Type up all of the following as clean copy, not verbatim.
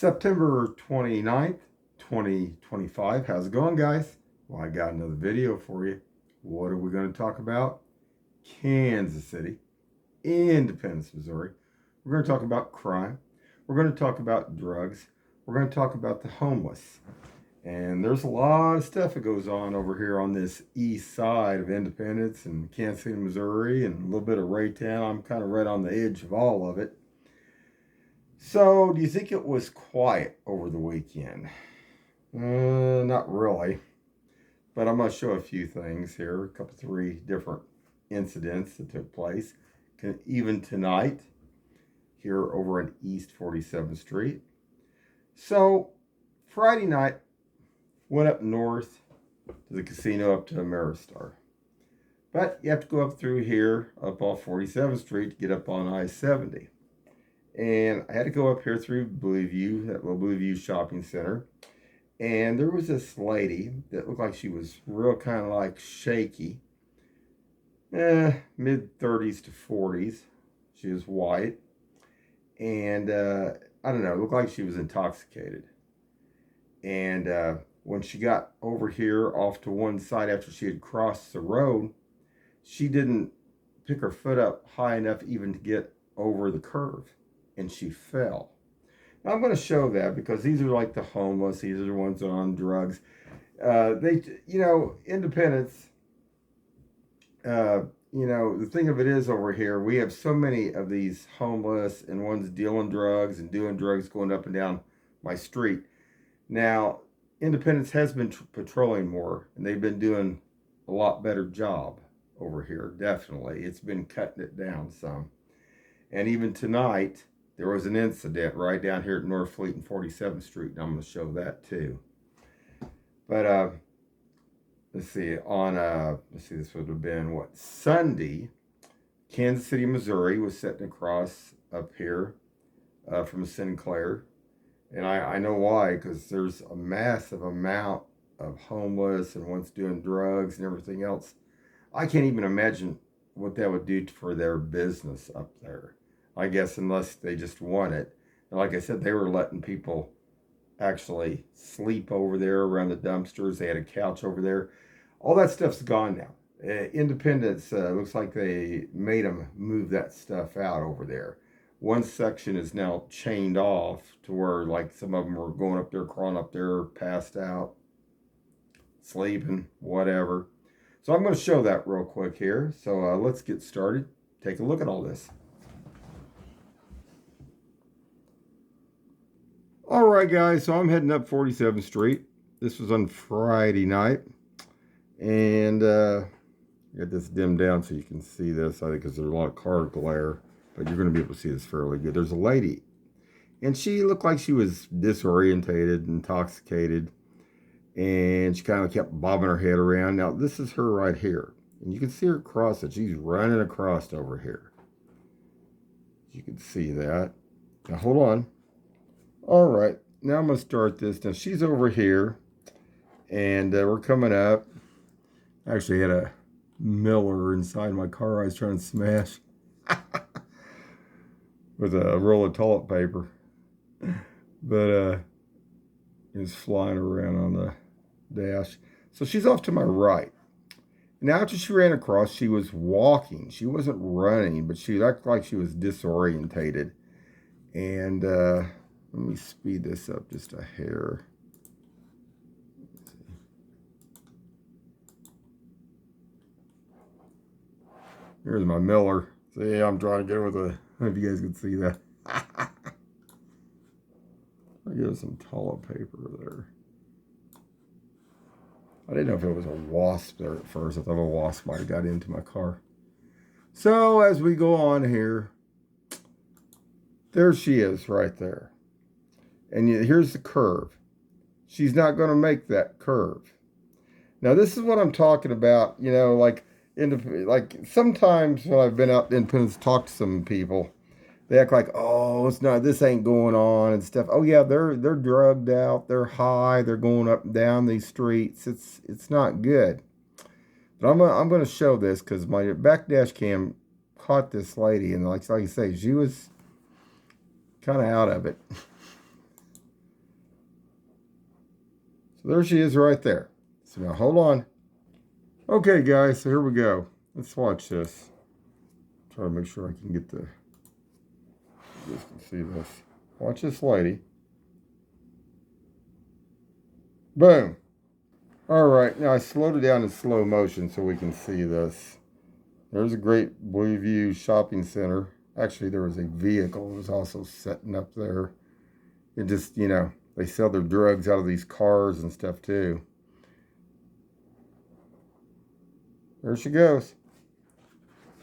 September 29th, 2025. How's it going, guys? Well, I got another video for you. What are we going to talk about? Kansas City, Independence, Missouri. We're going to talk about crime. We're going to talk about drugs. We're going to talk about the homeless. And there's a lot of stuff that goes on over here on this east side of Independence and Kansas City, Missouri, and a little bit of Raytown. I'm kind of right on the edge of all of it. So, do you think it was quiet over the weekend? Not really. But I'm going to show a few things here, three different incidents that took place. Even tonight, here over on East 47th Street. So, Friday night, went up north to the casino up to Ameristar. But you have to go up through here, up off 47th Street to get up on I-70. And I had to go up here through Blueview, that little Blueview shopping center. And there was this lady that looked like she was real kind of like shaky. Mid-30s to 40s. She was white. And I don't know, it looked like she was intoxicated. And when she got over here off to one side after she had crossed the road, she didn't pick her foot up high enough even to get over the curve. And she fell. Now I'm going to show that because these are like the homeless. These are the ones that are on drugs. Independence, the thing of it is over here, we have so many of these homeless and ones dealing drugs and doing drugs going up and down my street. Now, Independence has been patrolling more, and they've been doing a lot better job over here, definitely. It's been cutting it down some. And even tonight, there was an incident right down here at North Fleet and 47th Street, and I'm going to show that too. But let's see, this would have been Sunday. Kansas City, Missouri was sitting across up here from Sinclair. And I know why, because there's a massive amount of homeless and ones doing drugs and everything else. I can't even imagine what that would do for their business up there. I guess unless they just want it. And like I said, they were letting people actually sleep over there around the dumpsters. They had a couch over there. All that stuff's gone now. Independence, looks like they made them move that stuff out over there. One section is now chained off to where like some of them were going up there, crawling up there, passed out, sleeping, whatever. So I'm going to show that real quick here. So let's get started. Take a look at all this. All right, guys, so I'm heading up 47th Street. This was on Friday night. And get this dimmed down so you can see this, I think, because there's a lot of car glare. But you're going to be able to see this fairly good. There's a lady. And she looked like she was disorientated, intoxicated. And she kind of kept bobbing her head around. Now, this is her right here. And you can see her across it. She's running across over here. You can see that. Now, hold on. All right, now I'm going to start this. Now, she's over here, and we're coming up. I actually had a Miller inside my car I was trying to smash with a roll of toilet paper. But it was flying around on the dash. So she's off to my right. Now, after she ran across, she was walking. She wasn't running, but she looked like she was disorientated. And let me speed this up just a hair. Here's my Miller. See, I'm trying to get with a, I don't know if you guys can see that. I got some toilet paper there. I didn't know if it was a wasp there at first. I thought a wasp might have got into my car. So as we go on here, there she is right there. And here's the curve. She's not going to make that curve. Now, this is what I'm talking about. Like sometimes when I've been out in Independence, talked to some people, they act like, oh, it's not, this ain't going on and stuff. Oh yeah, they're drugged out, they're high, they're going up and down these streets. It's not good. But I'm going to show this because my back dash cam caught this lady, and like I say, she was kind of out of it. So there she is right there. So now hold on. Okay, guys, so here we go. Let's watch this. Try to make sure I can get the... You guys can see this. Watch this lady. Boom. All right, now I slowed it down in slow motion so we can see this. There's a great Blue View shopping center. Actually, there was a vehicle that was also setting up there. It just, you know, they sell their drugs out of these cars and stuff too. There she goes.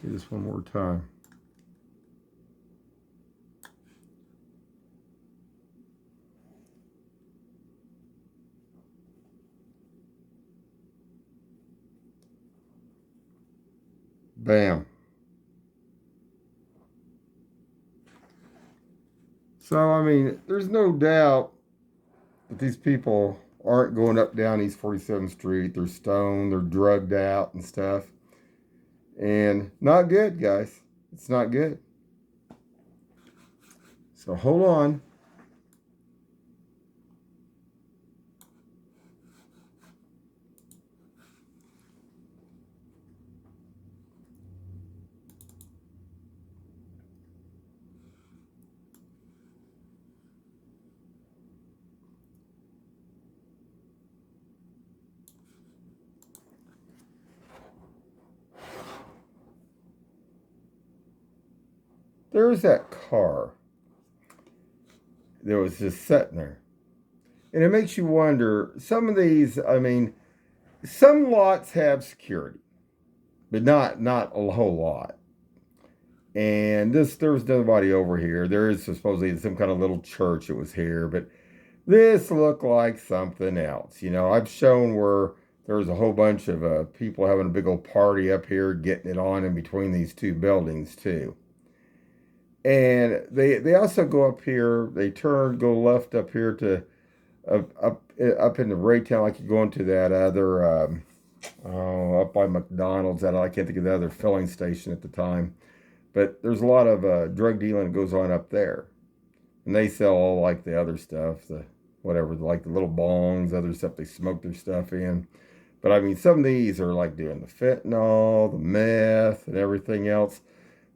Do this one more time. Bam. So, I mean, there's no doubt that these people aren't going up down East 47th Street. They're stoned, they're drugged out and stuff. And not good, guys. It's not good. So hold on. There's that car that was just sitting there. And it makes you wonder, some of these, I mean, some lots have security, but not a whole lot. And there was nobody over here. There is supposedly some kind of little church that was here, but this looked like something else. You know, I've shown where there was a whole bunch of people having a big old party up here, getting it on in between these two buildings too. And they also go up here. They go left up here to up in the Raytown, like you're going to that other up by McDonald's. That I can't think of the other filling station at the time, but there's a lot of drug dealing that goes on up there, and they sell all like the other stuff, the whatever, like the little bongs, other stuff they smoke their stuff in. But I mean, some of these are like doing the fentanyl, the meth, and everything else.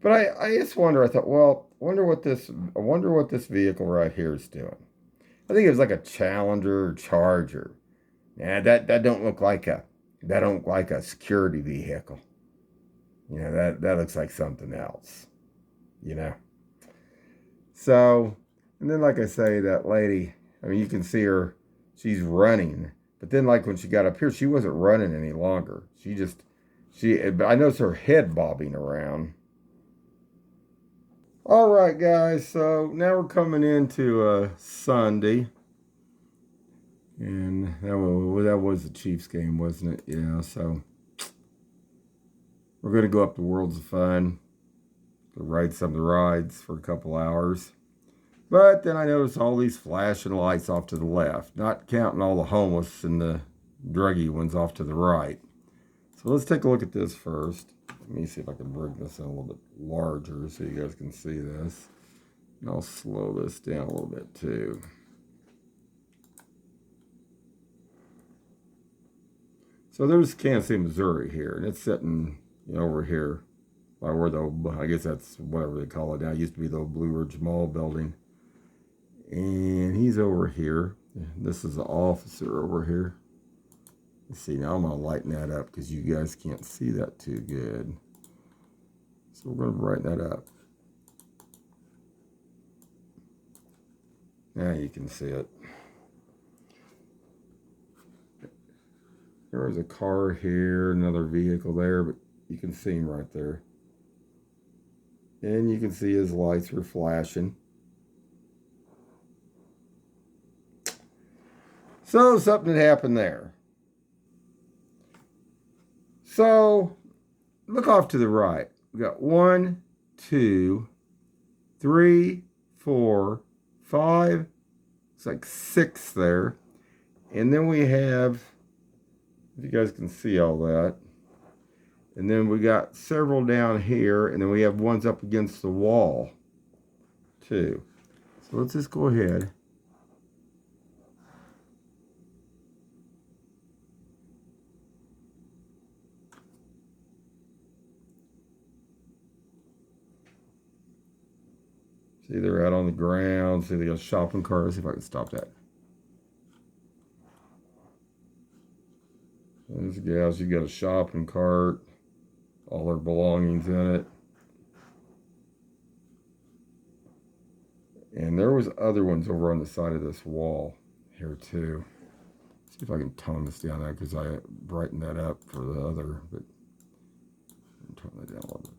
But I just wonder, I thought, well, I wonder what this vehicle right here is doing. I think it was like a Challenger or Charger. Yeah, that don't look like a security vehicle. You know, that looks like something else. You know. So, and then like I say, that lady, I mean, you can see her, she's running. But then like when she got up here, she wasn't running any longer. I noticed her head bobbing around. All right, guys, so now we're coming into Sunday. And that was the Chiefs game, wasn't it? Yeah, so we're going to go up to Worlds of Fun to ride some of the rides for a couple hours. But then I noticed all these flashing lights off to the left, not counting all the homeless and the druggy ones off to the right. So let's take a look at this first. Let me see if I can bring this in a little bit larger so you guys can see this. And I'll slow this down a little bit too. So there's Kansas City, Missouri here, and it's sitting, you know, over here by where I guess that's whatever they call it now. It used to be the old Blue Ridge Mall building. And he's over here. This is the officer over here. Let's see, now I'm going to lighten that up because you guys can't see that too good. So we're going to brighten that up. Now you can see it. There's a car here, another vehicle there, but you can see him right there. And you can see his lights are flashing. So something had happened there. So look off to the right. We got 1, 2, 3, 4, 5. It's like 6 there. And then we have, if you guys can see all that. And then we got several down here. And then we have ones up against the wall too. So let's just go ahead. See, they're out on the ground. See, they got a shopping cart. Let's see if I can stop that. These gals, you got a shopping cart, all their belongings in it. And there was other ones over on the side of this wall here too. See if I can tone this down there because I brightened that up for the other, but tone that down a little bit.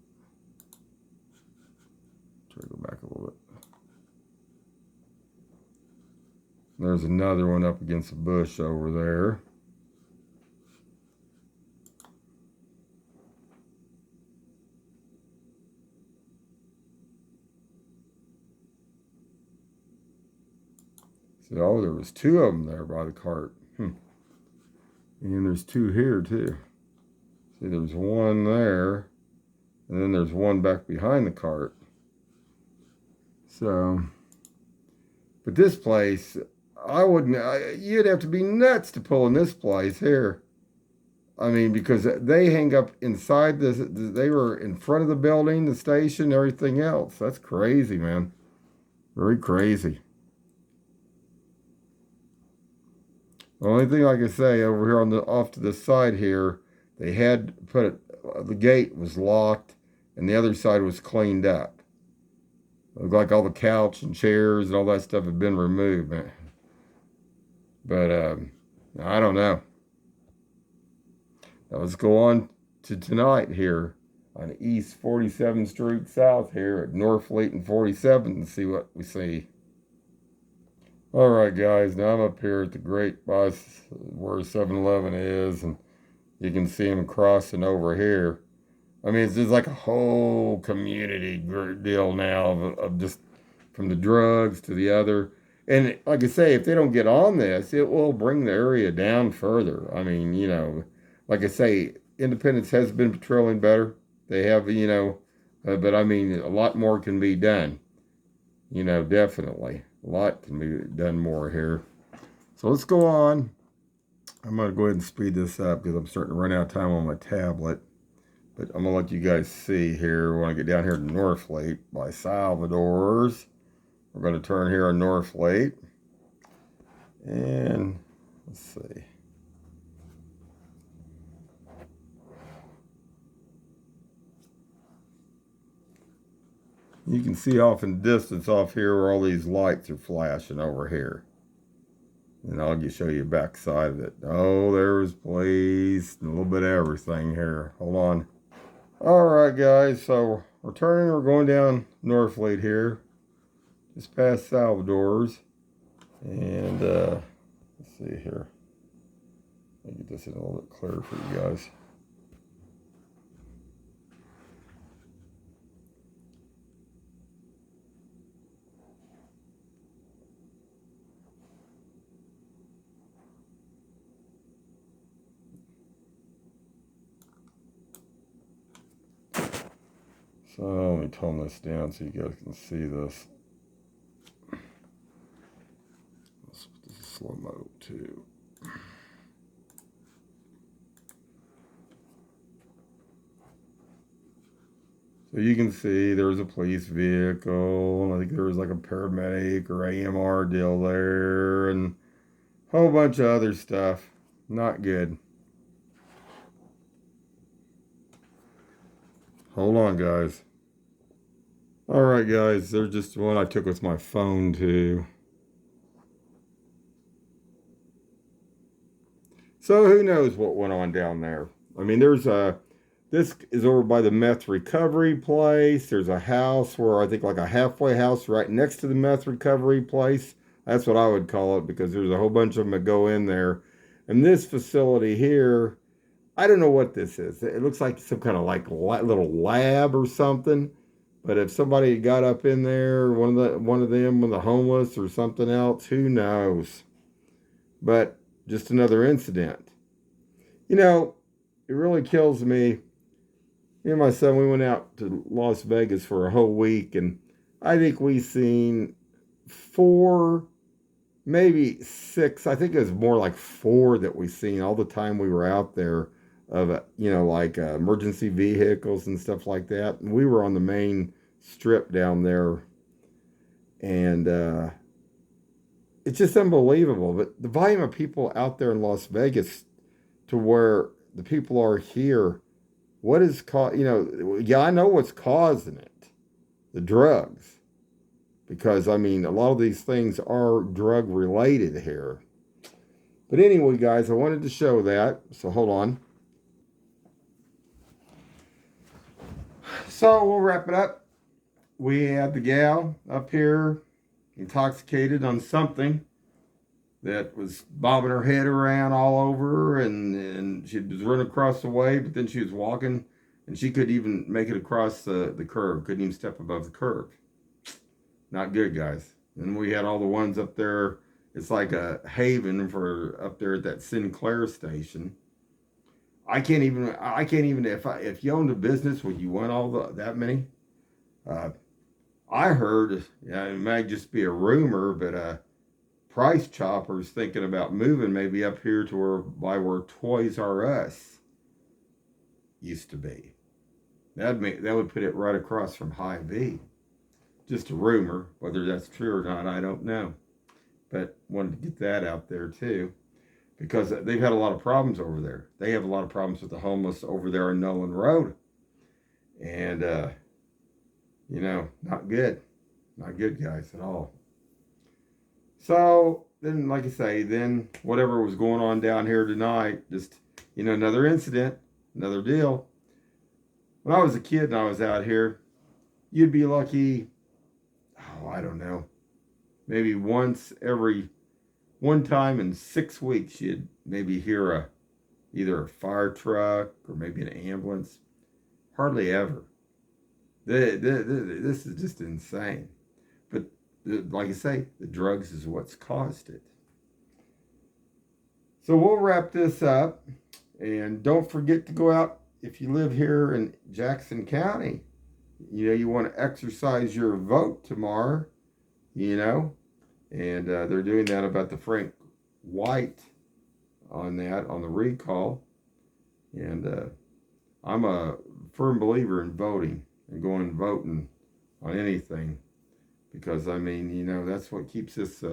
Try to go back a little bit. There's another one up against the bush over there. So, oh, there was two of them there by the cart. And there's two here too. See, there's one there, and then there's one back behind the cart. So, but this place, you'd have to be nuts to pull in this place here. I mean, because they hang up inside this, they were in front of the building, the station, everything else. That's crazy, man. Very crazy. The only thing I can say over here on the off to the side here, they had put it, the gate was locked and the other side was cleaned up. It looked like all the couch and chairs and all that stuff had been removed, man. But I don't know. Now let's go on to tonight here on East 47th Street South here at North Fleet and 47th and see what we see. All right, guys, now I'm up here at the Great Bus where 7-Eleven is, and you can see them crossing over here. I mean, it's just like a whole community deal now of just from the drugs to the other. And like I say, if they don't get on this, it will bring the area down further. I mean, you know, like I say, Independence has been patrolling better. They have, you know, but I mean, a lot more can be done. You know, definitely. A lot can be done more here. So let's go on. I'm going to go ahead and speed this up because I'm starting to run out of time on my tablet. But I'm going to let you guys see here. When I get down here to North Fleet by Salvador's. We're going to turn here on North Fleet. And let's see. You can see off in the distance off here where all these lights are flashing over here. And I'll just show you the back side of it. Oh, there's police and a little bit of everything here. Hold on. All right, guys. So we're going down North Fleet here. Just past Salvador's. And let's see here. Let me get this in a little bit clearer for you guys. So let me tone this down so you guys can see this. Let's put this in slow mode too. So you can see there's a police vehicle, and I think there was like a paramedic or AMR deal there, and a whole bunch of other stuff. Not good. Hold on, guys. All right, guys. There's just one I took with my phone, too. So who knows what went on down there? I mean, this is over by the meth recovery place. There's a house where I think like a halfway house right next to the meth recovery place. That's what I would call it because there's a whole bunch of them that go in there. And this facility here, I don't know what this is. It looks like some kind of like little lab or something. But if somebody got up in there, one of them with the homeless or something else, who knows? But just another incident. You know, it really kills me. Me and my son, we went out to Las Vegas for a whole week, and I think we seen 4, maybe 6. I think it was more like 4 that we seen all the time we were out there of, you know, like emergency vehicles and stuff like that. And we were on the main strip down there. And it's just unbelievable. But the volume of people out there in Las Vegas to where the people are here, what is yeah, I know what's causing it, the drugs. Because, I mean, a lot of these things are drug related here. But anyway, guys, I wanted to show that. So hold on. So we'll wrap it up. We had the gal up here intoxicated on something that was bobbing her head around all over, and she was running across the way, but then she was walking and she couldn't even make it across the curb, couldn't even step above the curb. Not good, guys. And we had all the ones up there. It's like a haven for up there at that Sinclair station. I can't even if you owned a business, would you want that many? I heard, yeah, it might just be a rumor, but Price Chopper's thinking about moving maybe up here to where Toys R Us used to be. That would put it right across from Hy-Vee. Just a rumor. Whether that's true or not, I don't know. But wanted to get that out there too, because they've had a lot of problems over there. They have a lot of problems with the homeless over there on Nolan Road. And, not good. Not good, guys, at all. So then, like I say, then whatever was going on down here tonight, just, another incident, another deal. When I was a kid and I was out here, you'd be lucky, I don't know, maybe one time in 6 weeks, you'd maybe hear either a fire truck or maybe an ambulance. Hardly ever. This is just insane. But like I say, the drugs is what's caused it. So we'll wrap this up. And don't forget to go out if you live here in Jackson County. You want to exercise your vote tomorrow, And they're doing that about the Frank White on the recall. And I'm a firm believer in voting and going and voting on anything. Because, that's what keeps this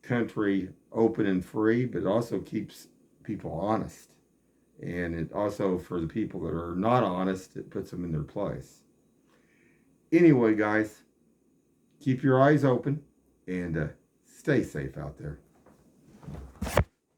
country open and free, but it also keeps people honest. And it also, for the people that are not honest, it puts them in their place. Anyway, guys, keep your eyes open and stay safe out there.